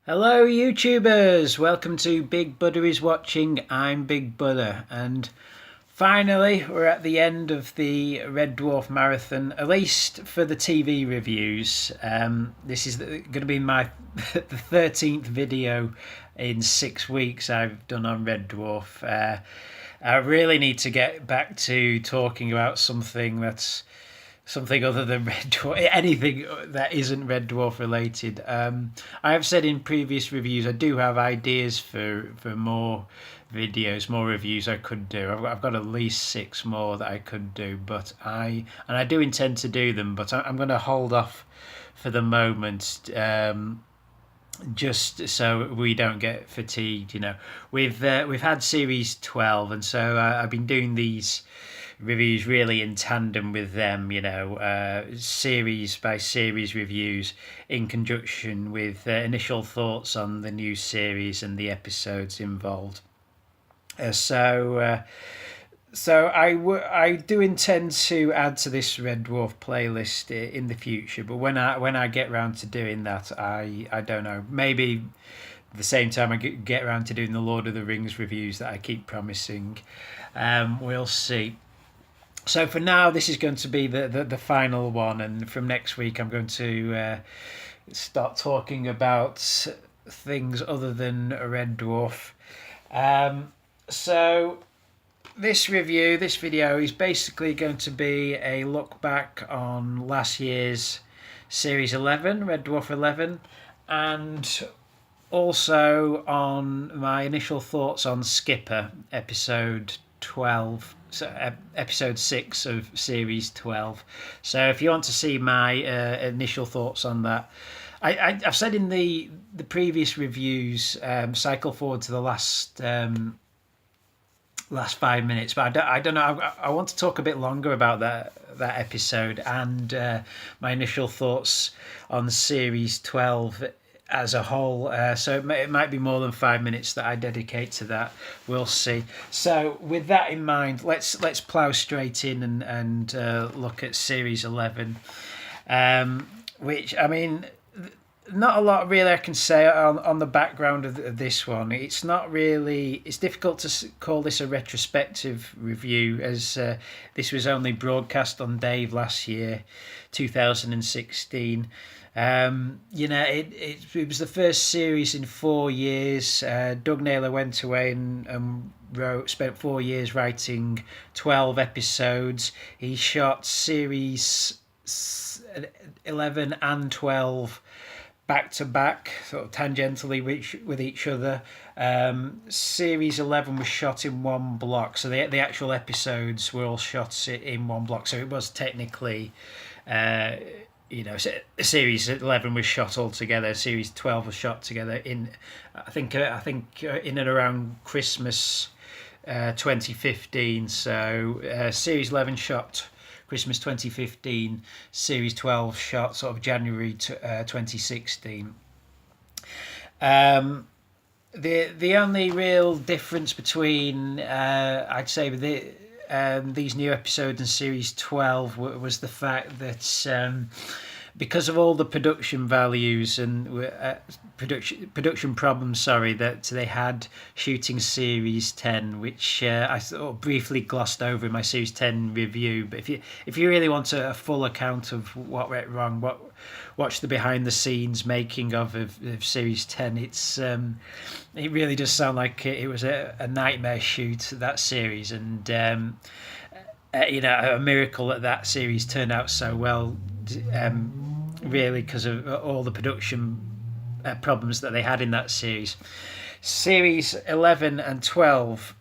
Hello, YouTubers! Welcome to Big Buddha is Watching. I'm Big Buddha, and finally, we're at the end of the Red Dwarf marathon, at least for the TV reviews. This is going to be my the 13th video in 6 weeks I've done on Red Dwarf. I really need to get back to talking about something other than Red Dwarf, anything that isn't Red Dwarf related. I have said in previous reviews I do have ideas for more videos, more reviews I could do. I've got at least 6 more that I could do, but I do intend to do them, but I'm going to hold off for the moment. Just so we don't get fatigued, we've had series 12, and so I've been doing these reviews really in tandem with them, series by series reviews in conjunction with initial thoughts on the new series and the episodes involved. I do intend to add to this Red Dwarf playlist in the future, but when I get round to doing that, I don't know, maybe the same time I get around to doing the Lord of the Rings reviews that I keep promising. We'll see. So for now, this is going to be the final one, and from next week I'm going to start talking about things other than a Red Dwarf. So this video is basically going to be a look back on last year's Series 11, Red Dwarf 11, and also on my initial thoughts on Skipper, episode 12, so episode 6 of series 12. So if you want to see my initial thoughts on that, I've said in the previous reviews, cycle forward to the last 5 minutes, but I don't know. I want to talk a bit longer about that episode and my initial thoughts on series 12 as a whole, so it might be more than 5 minutes that I dedicate to that. We'll see. So with that in mind, let's plough straight in and look at series 11, which, I mean, not a lot really I can say on the background of this one. It's not really, it's difficult to call this a retrospective review, as this was only broadcast on Dave last year, 2016. It was the first series in 4 years. Doug Naylor went away and spent 4 years writing 12 episodes. He shot series 11 and 12 back to back, sort of tangentially with each other. Series 11 was shot in one block, so the actual episodes were all shot in one block. So it was technically, series 11 was shot all together. Series 12 was shot together in, I think in and around Christmas 2015. So series 11 shot Christmas 2015, series 12 shot sort of January 2016. The only real difference between I'd say these new episodes in series 12 was the fact that because of all the production values and production problems, that they had shooting series 10, which I sort of briefly glossed over in my series 10 review. But if you really want a full account of what went wrong, watch the behind the scenes making of series 10. It really does sound like it was a nightmare shoot, that series, and a miracle that series turned out so well, really, because of all the production problems that they had in that series. Series 11 and 12,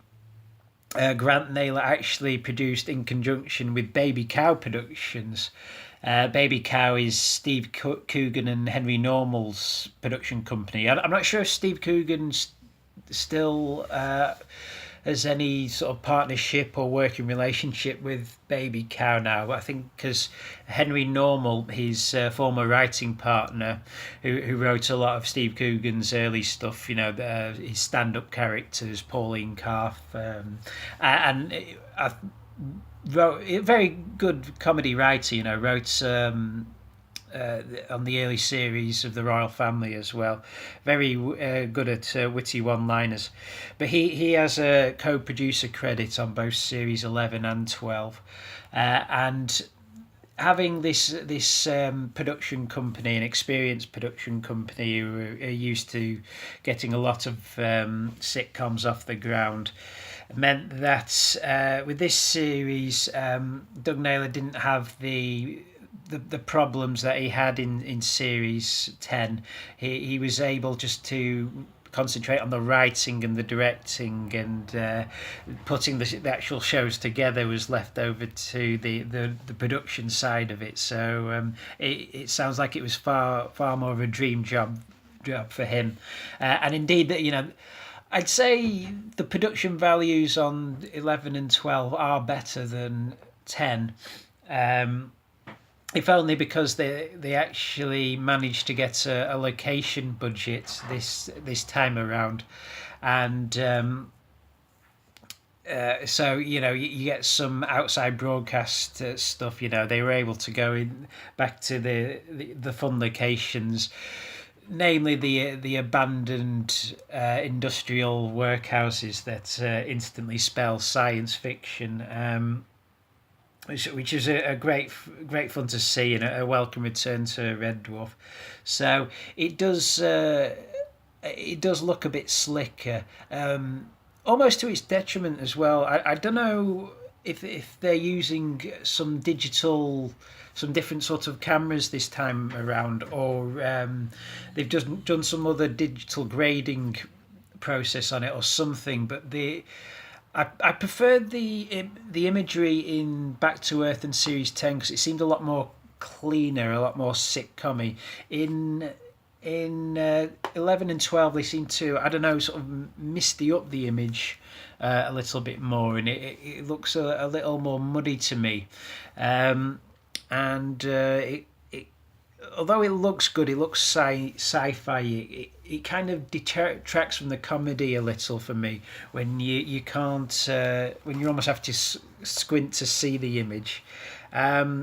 Grant Naylor actually produced in conjunction with Baby Cow Productions. Baby Cow is Steve Coogan and Henry Normal's production company. I'm not sure if Steve Coogan still has any sort of partnership or working relationship with Baby Cow now. I think because Henry Normal, his former writing partner, who wrote a lot of Steve Coogan's early stuff, his stand-up characters, Pauline Calf, and wrote a very good comedy writer. Wrote on the early series of the royal family as well. Very good at witty one-liners. But he has a co-producer credit on both series 11 and 12, and having this production company, an experienced production company who are used to getting a lot of sitcoms off the ground, meant that with this series, Doug Naylor didn't have the problems that he had in series 10. He was able just to concentrate on the writing and the directing, and putting the actual shows together was left over to the production side of it. So it sounds like it was far more of a dream job for him, and indeed that I'd say the production values on 11 and 12 are better than 10. If only because they actually managed to get a location budget this time around, and so you get some outside broadcast stuff. They were able to go in back to the fun locations, namely the abandoned industrial workhouses that instantly spell science fiction. Which is a great fun to see, and a welcome return to Red Dwarf. So it does look a bit slicker, almost to its detriment as well. I don't know if they're using some different sort of cameras this time around, or they've just done some other digital grading process on it or something. But I preferred the imagery in Back to Earth and Series 10 because it seemed a lot more cleaner, a lot more sitcom-y. In 11 and 12 they seem to, I don't know, sort of misty up the image a little bit more, and it looks a little more muddy to me. Although it looks good, it looks sci-fi. It kind of detracts from the comedy a little for me when you can't when you almost have to squint to see the image.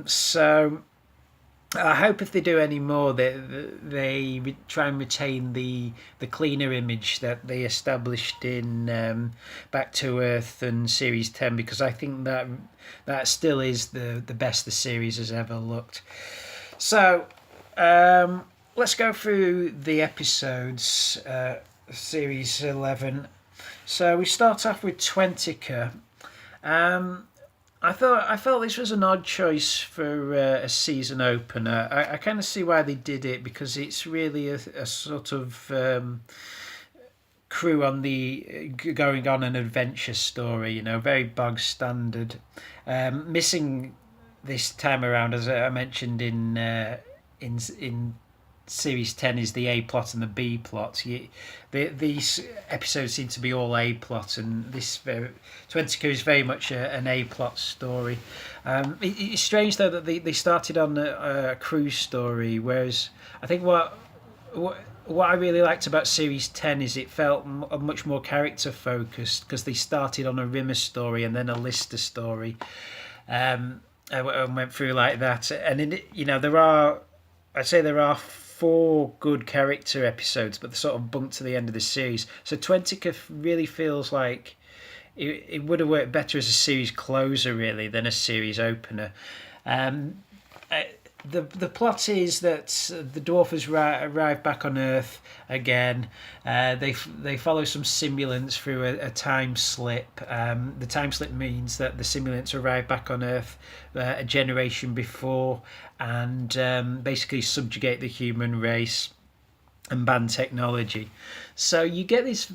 So I hope if they do any more, they try and retain the cleaner image that they established in Back to Earth and Series 10, because I think that still is the best the series has ever looked. So let's go through the episodes, Series 11. So we start off with Twentica. I felt this was an odd choice for a season opener. I kind of see why they did it, because it's really a sort of crew going on an adventure story. Very bog standard. Missing this time around, as I mentioned in Series 10, is the A plot and the B plot. These episodes seem to be all A plot, and this Twentica is very much an A plot story. It's strange though that they started on a cruise story, whereas I think what I really liked about Series 10 is it felt much more character focused, because they started on a Rimmer story and then a Lister story, and went through like that. And there are 4 good character episodes, but they're sort of bumped to the end of the series. So Twentica really feels like it would have worked better as a series closer, really, than a series opener. The plot is that the dwarfers arrive back on Earth again. They follow some simulants through a time slip. The time slip means that the simulants arrive back on Earth a generation before, and basically subjugate the human race and ban technology. So you get this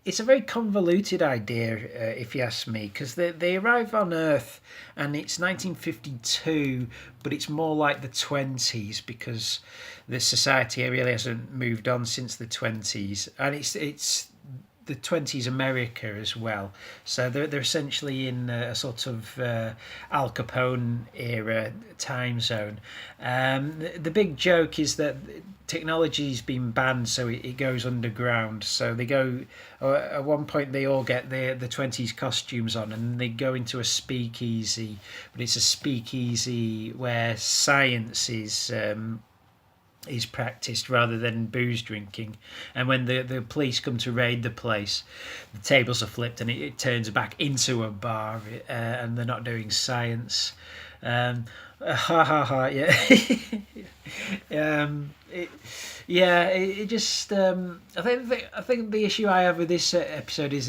it's a very convoluted idea, if you ask me, because they arrive on Earth and it's 1952, but it's more like the 20s, because the society really hasn't moved on since the 20s, and it's the 20s America as well. So they're essentially in a sort of Al Capone era time zone. The big joke is that technology's been banned, so it goes underground. So they go at one point they all get the 20s costumes on, and they go into a speakeasy, but it's a speakeasy where science is practiced rather than booze drinking. And when the police come to raid the place, the tables are flipped and it turns back into a bar, and they're not doing science. Ha ha ha! Yeah, it just. I think the issue I have with this episode is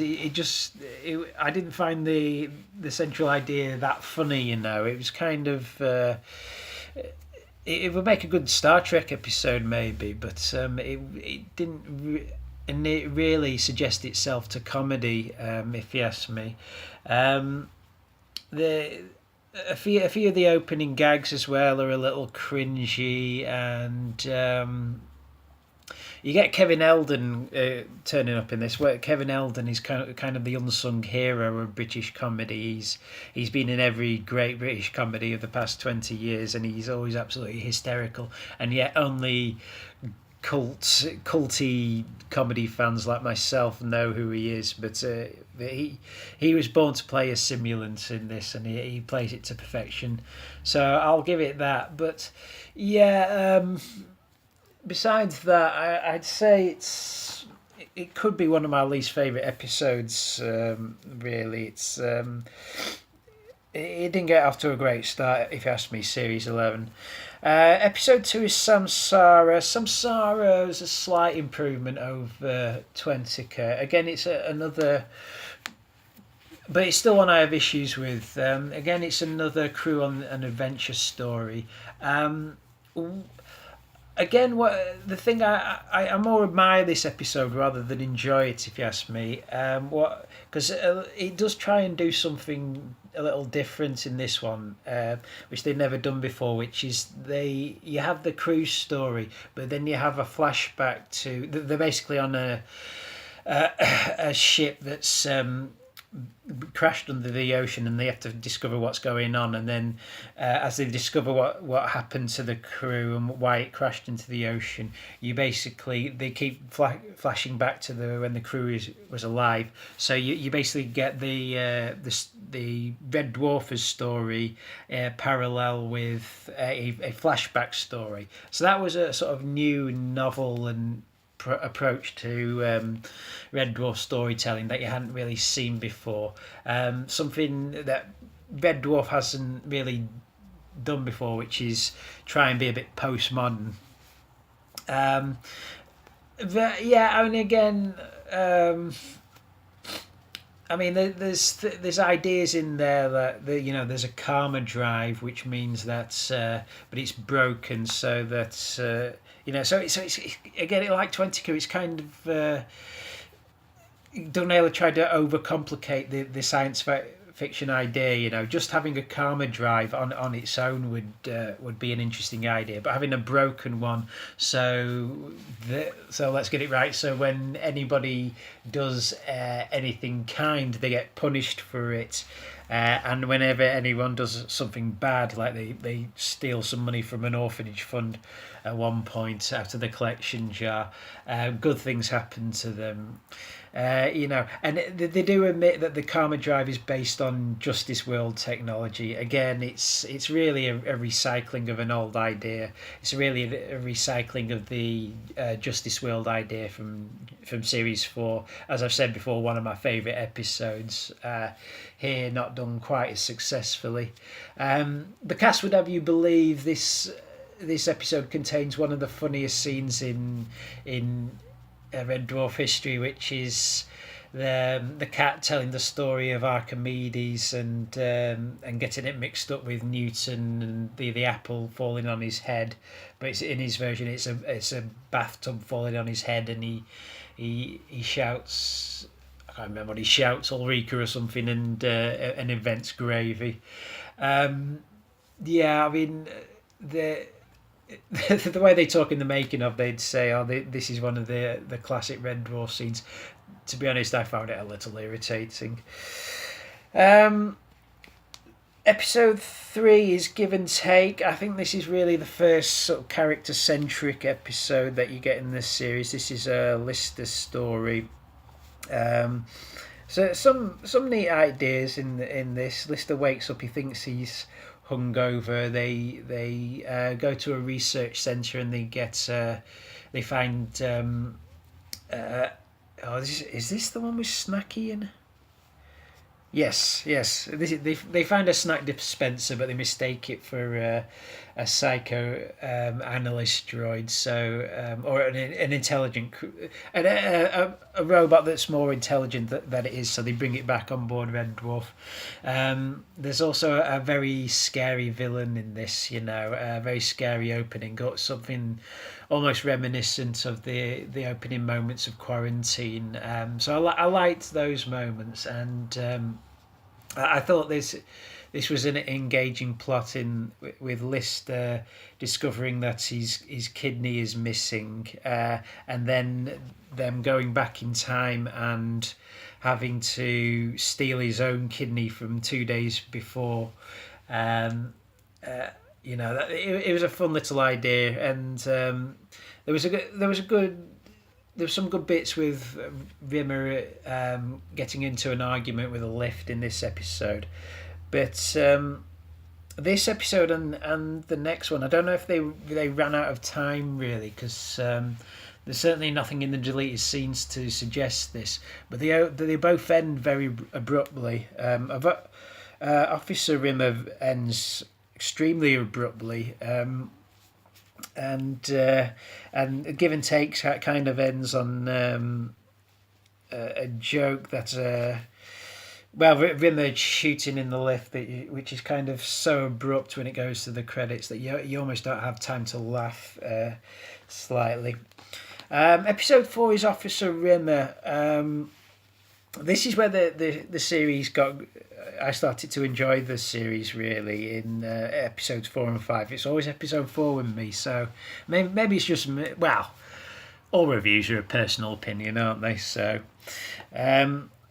I didn't find the central idea that funny. You know, it was kind of. It would make a good Star Trek episode maybe, but it didn't. And it really suggests itself to comedy, if you ask me. The a few of the opening gags as well are a little cringy, and you get Kevin Eldon turning up in this. Where Kevin Eldon is kind of the unsung hero of British comedy. He's been in every great British comedy of the past 20 years, and he's always absolutely hysterical. And yet only culty comedy fans like myself know who he is. But he was born to play a simulant in this, and he plays it to perfection. So I'll give it that. But yeah. Besides that, I'd say it could be one of my least favourite episodes. Really, it didn't get off to a great start, if you ask me. Series 11. Episode 2 is Samsara. Samsara is a slight improvement over Twentica. Again, it's another. But it's still one I have issues with. Again, it's another crew on an adventure story. Again, the thing I more admire this episode rather than enjoy it, if you ask me. Because it does try and do something a little different in this one, which they've never done before. Which is you have the crew story, but then you have a flashback to they're basically on a ship that's crashed under the ocean, and they have to discover what's going on. And then as they discover what happened to the crew and why it crashed into the ocean, they keep flashing back to when the crew was alive. So you basically get the Red Dwarf's story parallel with a flashback story. So that was a sort of new, novel and approach to Red Dwarf storytelling that you hadn't really seen before. Something that Red Dwarf hasn't really done before, which is try and be a bit postmodern. There's ideas in there that there's a karma drive, which means that but it's broken, so that so it's again, like Twentica, it's kind of Dunella tried to overcomplicate the science fiction idea. Just having a karma drive on its own would be an interesting idea, but having a broken one, so let's get it right. So when anybody does anything kind, they get punished for it. And whenever anyone does something bad, like they steal some money from an orphanage fund at one point out of the collection jar, good things happen to them. And they do admit that the karma drive is based on Justice World technology. Again, it's really a recycling of an old idea. It's really a recycling of the Justice World idea from Series 4. As I've said before, one of my favourite episodes. Here, not done quite as successfully. The cast would have you believe this episode contains one of the funniest scenes in Red Dwarf history, which is the cat telling the story of Archimedes and getting it mixed up with Newton and the apple falling on his head. But it's, in his version, it's a bathtub falling on his head, and he shouts. I can't remember what he shouts, Ulrika or something, and invents gravy. The way they talk in the making of, they'd say, this is one of the classic Red Dwarf scenes. To be honest, I found it a little irritating. Episode 3 is Give and Take. I think this is really the first sort of character-centric episode that you get in this series. This is a Lister story. So some neat ideas in this. Lister wakes up. He thinks he's hungover. They go to a research centre and they find is this the one with Snacky in? Yes. They find a snack dispenser, but they mistake it for a psycho analyst droid, or an intelligent, a robot that's more intelligent than it is. So they bring it back on board Red Dwarf. There's also a very scary villain in this. A very scary opening. Got something almost reminiscent of the opening moments of Quarantine. So I liked those moments, and I thought this was an engaging plot with Lister discovering that his kidney is missing, and then them going back in time and having to steal his own kidney from 2 days before. It was a fun little idea, and there was some good bits with Rimmer getting into an argument with a lift in this episode, but this episode and the next one, I don't know if they ran out of time really, because there's certainly nothing in the deleted scenes to suggest this, but they both end very abruptly. Officer Rimmer ends extremely abruptly, and Give and Take kind of ends on a joke that Rimmer shooting in the lift, which is kind of so abrupt when it goes to the credits that you almost don't have time to laugh slightly. Episode 4 is Officer Rimmer. This is where the series got. I started to enjoy the series really in episodes 4 and 5. It's always episode 4 with me, so maybe it's just me. Well, all reviews are a personal opinion, aren't they? So,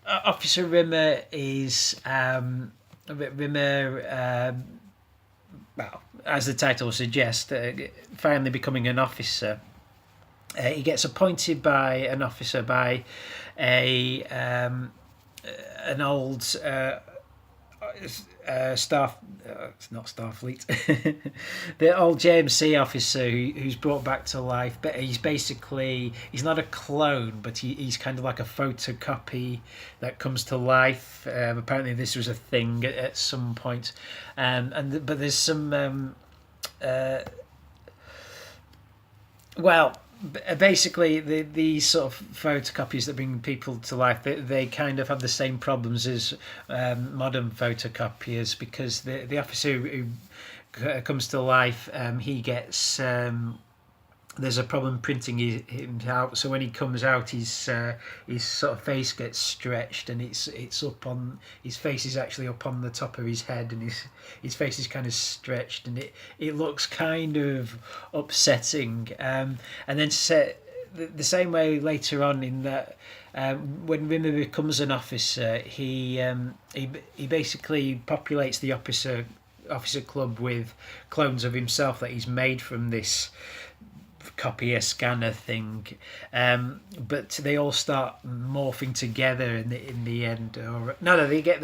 Officer Rimmer is well, as the title suggests, finally becoming an officer. He gets appointed by an officer by an old it's not Starfleet, the old JMC officer who's brought back to life, but he's not a clone, but he's kind of like a photocopy that comes to life. Apparently this was a thing at some point, but there's some basically these sort of photocopies that bring people to life, they kind of have the same problems as modern photocopiers, because the officer who comes to life, he gets there's a problem printing him out, so when he comes out, his sort of face gets stretched, and it's up on his face is actually up on the top of his head, and his face is kind of stretched, and it looks kind of upsetting. And then the same way later on in that, when Rimmer becomes an officer, he basically populates the officer club with clones of himself that he's made from this copier scanner thing, but they all start morphing together in the end. They get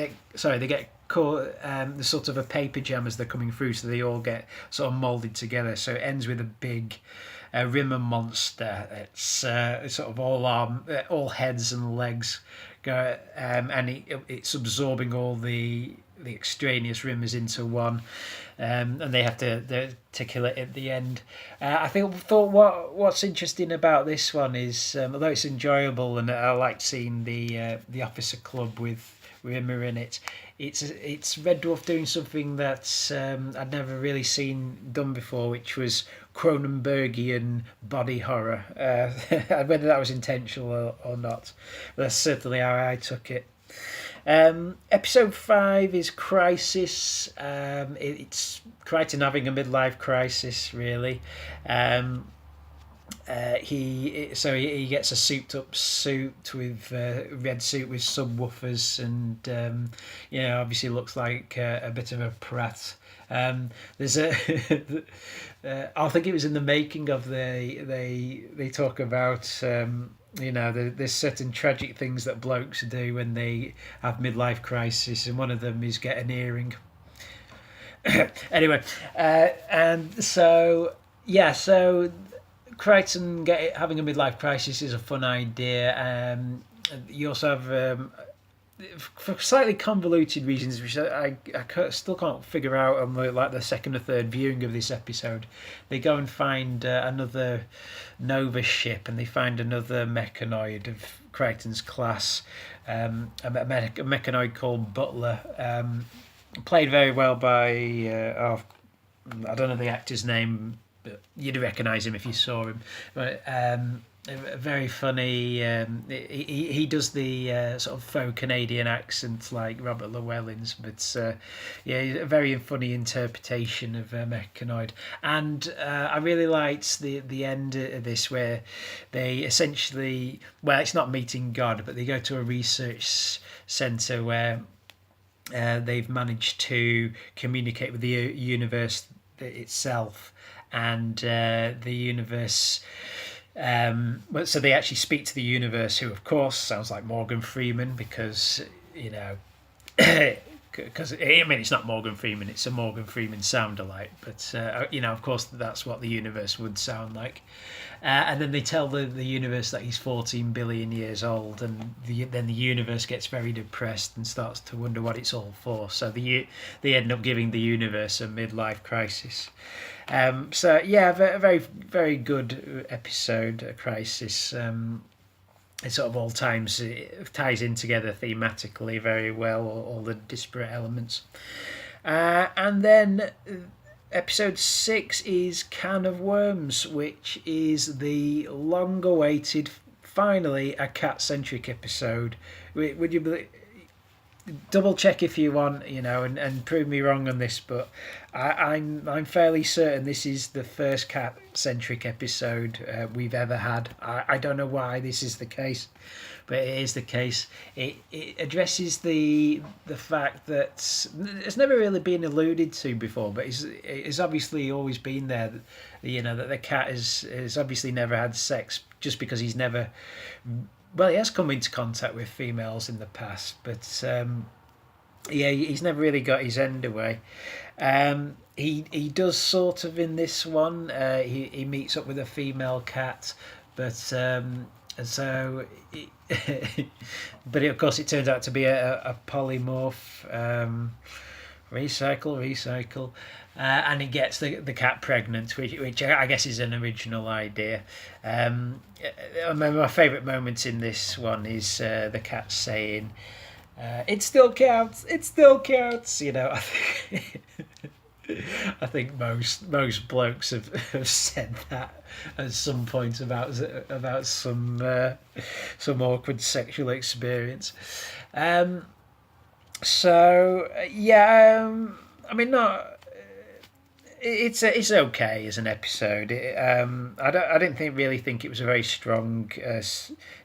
caught. The sort of a paper jam as they're coming through, so they all get sort of molded together. So it ends with a big Rimmer monster. It's sort of all heads and legs go, and it's absorbing all the extraneous Rimmers into one, and they have to kill it at the end. I thought what's interesting about this one is, although it's enjoyable and I liked seeing the officer club with Rimmer in it, it's Red Dwarf doing something that I'd never really seen done before, which was Cronenbergian body horror. Whether that was intentional or not, but that's certainly how I took it. Episode 5 is Crisis. It's Crichton having a midlife crisis, really. he gets a souped up suit with red suit with subwoofers, and obviously looks like a bit of a prat. There's a I think it was in the making of they talk about there's certain tragic things that blokes do when they have midlife crisis, and one of them is get an earring. Anyway, and so yeah, so Crichton having a midlife crisis is a fun idea. You also have, for slightly convoluted reasons, which still can't figure out on the second or third viewing of this episode. They go and find another Nova ship, and they find another mechanoid of Crichton's class, a mechanoid called Butler, played very well by I don't know the actor's name, but you'd recognise him if you saw him. But very funny. He does the sort of faux Canadian accent like Robert Llewellyn's, but a very funny interpretation of Mechanoid. And I really liked the end of this, where they essentially, well, it's not meeting God, but they go to a research centre where they've managed to communicate with the universe itself, and the universe. So they actually speak to the universe, who of course sounds like Morgan Freeman, because because it's not Morgan Freeman, it's a Morgan Freeman sound alike, but of course that's what the universe would sound like. And then they tell the universe that he's 14 billion years old, and then the universe gets very depressed and starts to wonder what it's all for. So they end up giving the universe a midlife crisis. So yeah, a very, very good episode, a crisis. It sort of all times it ties in together thematically very well, all the disparate elements. And then episode 6 is Can of Worms, which is the long-awaited, finally, a cat-centric episode. Would you believe? Double check if you want, and prove me wrong on this, but I'm fairly certain this is the first cat-centric episode we've ever had. I don't know why this is the case, but it is the case. It addresses the fact that it's never really been alluded to before, but it's obviously always been there. That the cat has obviously never had sex, just because he's never. Well, he has come into contact with females in the past, but he's never really got his end away. He does sort of in this one. He meets up with a female cat, but but of course it turns out to be a polymorph. Recycle. And he gets the cat pregnant, which I guess is an original idea. My favourite moment in this one is the cat saying, "It still counts. It still counts." I think most blokes have said that at some point about some awkward sexual experience. Not. It's okay as an episode. I didn't really think it was a very strong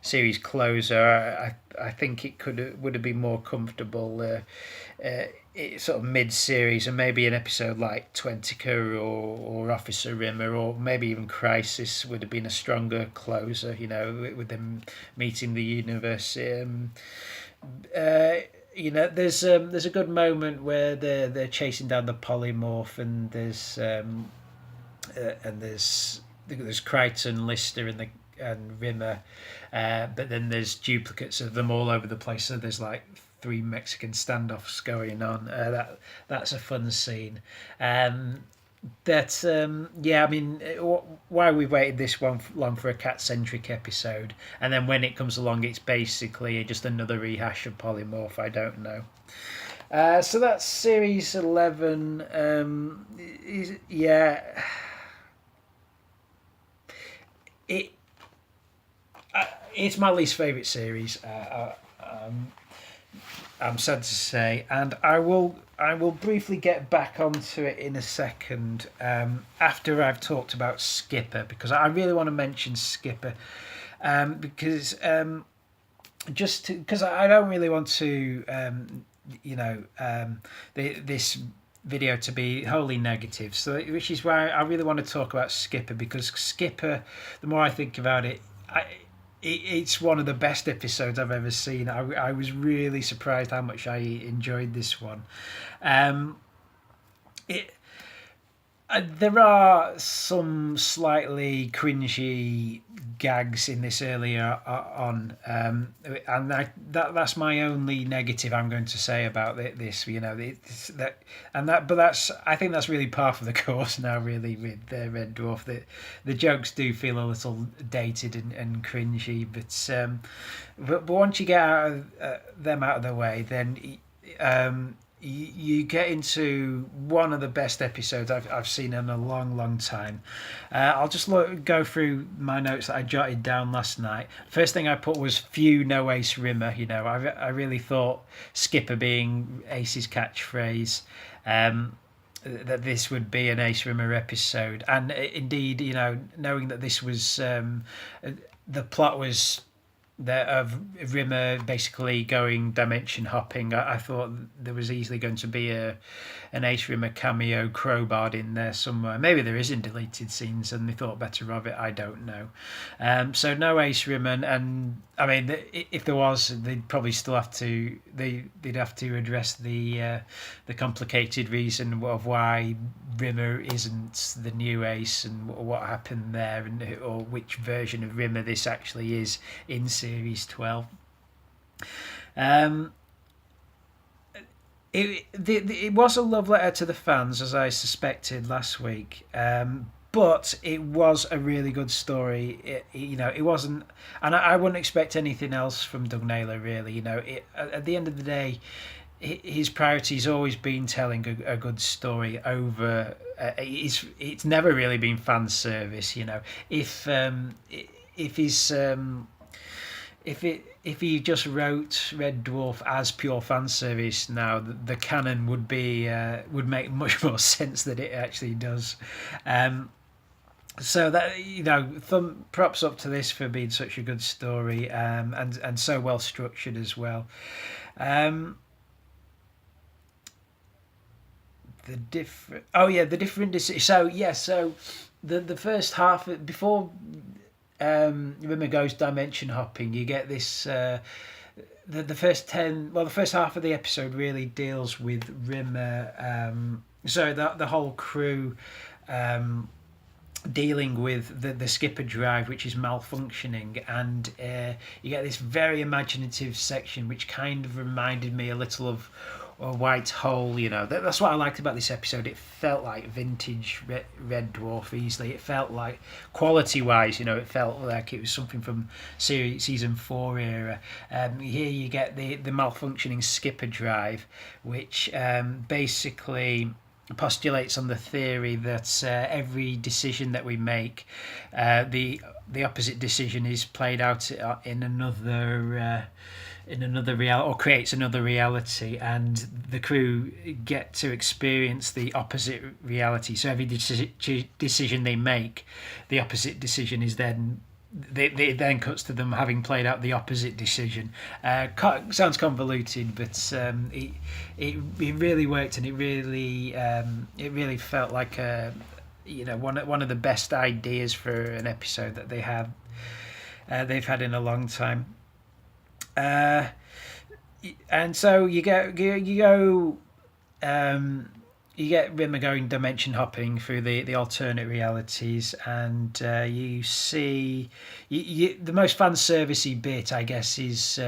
series closer. I think it would have been more comfortable sort of mid-series, and maybe an episode like Twentica or Officer Rimmer, or maybe even Crisis would have been a stronger closer. With them meeting the universe. There's a good moment where they're chasing down the polymorph, and there's Crichton, Lister, and Rimmer, but then there's duplicates of them all over the place. So there's like 3 Mexican standoffs going on. That's a fun scene. Why we've waited this long for a cat-centric episode, and then when it comes along, it's basically just another rehash of polymorph. I don't know. So that's series 11. It's my least favourite series. I'm sad to say, and I will briefly get back onto it in a second after I've talked about Skipper, because I really want to mention Skipper because just because I don't really want to this video to be wholly negative, so which is why I really want to talk about Skipper, because Skipper, the more I think about it, it's one of the best episodes I've ever seen. I was really surprised how much I enjoyed this one. It There are some slightly cringy gags in this earlier on, and that's my only negative I'm going to say about this. But that's I think that's really par for the course now. Really, with Red Dwarf, the jokes do feel a little dated and cringy, but once you get them out of the way, then. You get into one of the best episodes I've seen in a long, long time. I'll just go through my notes that I jotted down last night. First thing I put was "few no Ace Rimmer." I really thought Skipper being Ace's catchphrase, that this would be an Ace Rimmer episode, and indeed, knowing that this was the plot was of Rimmer basically going dimension hopping, I thought there was easily going to be an Ace Rimmer cameo crowbarred in there somewhere. Maybe there is in deleted scenes and they thought better of it. I don't know. So no Ace Rimmer, and I mean, if there was, they'd probably still have to they'd have to address the complicated reason of why Rimmer isn't the new Ace and what happened there, or which version of Rimmer this actually is in Series 12. It was a love letter to the fans, as I suspected last week, but it was a really good story. It wasn't, and I wouldn't expect anything else from Doug Naylor, really. At the end of the day, his priority's always been telling a good story over. It's never really been fan service. If he just wrote Red Dwarf as pure fan service now, the canon would make much more sense than it actually does. So that props up to this for being such a good story, and so well structured as well. The different. So the first half before. Rimmer goes dimension hopping. You get this. The first half of the episode really deals with Rimmer. The whole crew dealing with the skipper drive, which is malfunctioning, and you get this very imaginative section, which kind of reminded me a little of a White Hole. That's what I liked about this episode. It felt like vintage Red Dwarf easily. It felt like, quality wise, it felt like it was something from season 4 era. Here you get the malfunctioning skipper drive, which basically postulates on the theory that every decision that we make, the opposite decision is played out in another reality, or creates another reality, and the crew get to experience the opposite reality. So every decision they make, the opposite decision is then. It then cuts to them having played out the opposite decision. Sounds convoluted, but it really worked, and it really felt like one of the best ideas for an episode that they've had in a long time. And so you get Rimmer going dimension hopping through the alternate realities, and you see the most fan servicey bit, I guess, is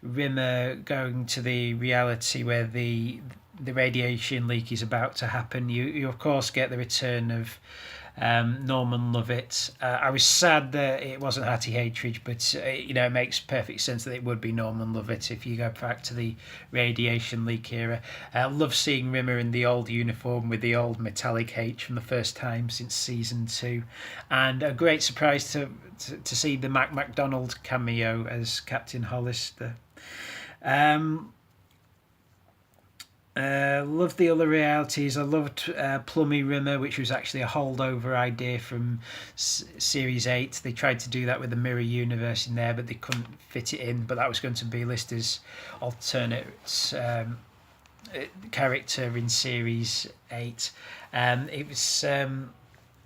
Rimmer going to the reality where the radiation leak is about to happen. You of course get the return of Norman Lovett. I was sad that it wasn't Hattie Hatridge, but it makes perfect sense that it would be Norman Lovett if you go back to the radiation leak era. I love seeing Rimmer in the old uniform with the old metallic H from the first time since season 2, and a great surprise to see the Mac MacDonald cameo as Captain Hollister. Loved the other realities. I loved Plummy Rimmer, which was actually a holdover idea from Series 8. They tried to do that with the Mirror Universe in there, but they couldn't fit it in. But that was going to be listed as alternate character in Series 8. It was...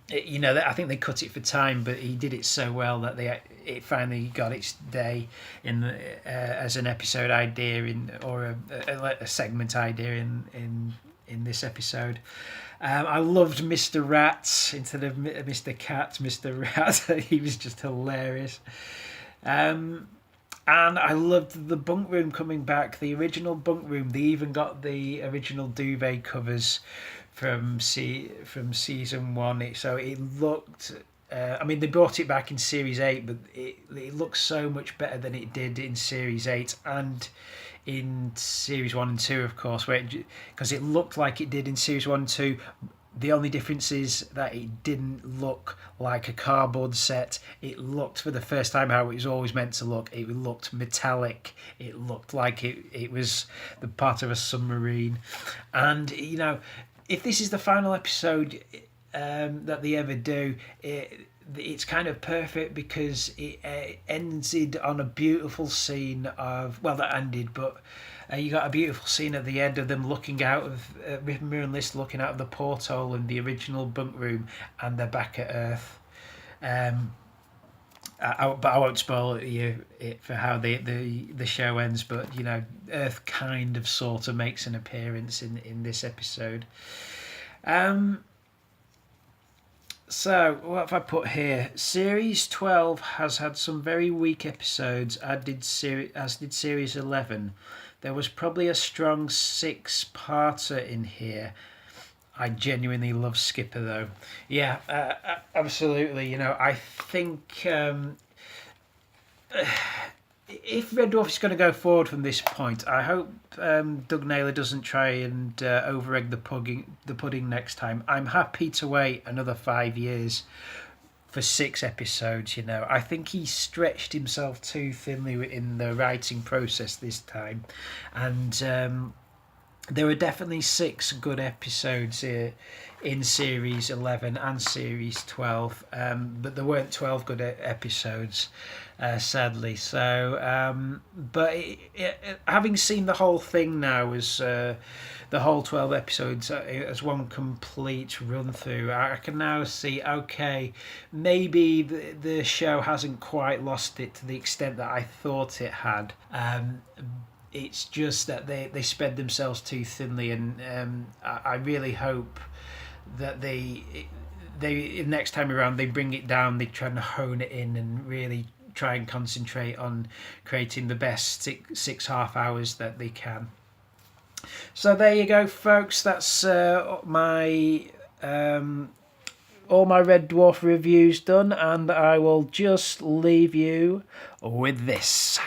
I think they cut it for time, but he did it so well that it finally got its day in as an episode idea or a segment idea in this episode. I loved Mr. Rat instead of Mr. Cat. Mr. Rat, he was just hilarious. And I loved the bunk room coming back, the original bunk room. They even got the original duvet covers from season 1. So it looked... they brought it back in Series 8, but it looks so much better than it did in Series 8 and in Series 1 and 2, of course, because it looked like it did in Series 1 and 2. The only difference is that it didn't look like a cardboard set. It looked, for the first time, how it was always meant to look. It looked metallic. It looked like it was the part of a submarine. And, if this is the final episode that they ever do, it's kind of perfect because it ended on a beautiful scene of... Well, that ended, but... you got a beautiful scene at the end of them looking out of Rimmer and List looking out of the porthole in the original bunk room, and they're back at Earth. But I won't spoil it for how the show ends. But Earth kind of sort of makes an appearance in this episode. So what have I put here? Series 12 has had some very weak episodes, as did Series 11. There was probably a strong 6-parter in here. I genuinely love Skipper, though. Yeah, absolutely. I think if Red Dwarf is going to go forward from this point, I hope Doug Naylor doesn't try and over-egg the pudding next time. I'm happy to wait another 5 years for 6 episodes. I think he stretched himself too thinly in the writing process this time, and there were definitely 6 good episodes here in Series 11 and Series 12, but there weren't 12 good episodes, sadly. So, but having seen the whole thing now as the whole 12 episodes as one complete run through, I can now see, okay, maybe the show hasn't quite lost it to the extent that I thought it had. It's just that they spread themselves too thinly, and I really hope that they next time around they bring it down. They try and hone it in and really try and concentrate on creating the best six half hours that they can. So there you go, folks. That's my all my Red Dwarf reviews done, and I will just leave you with this.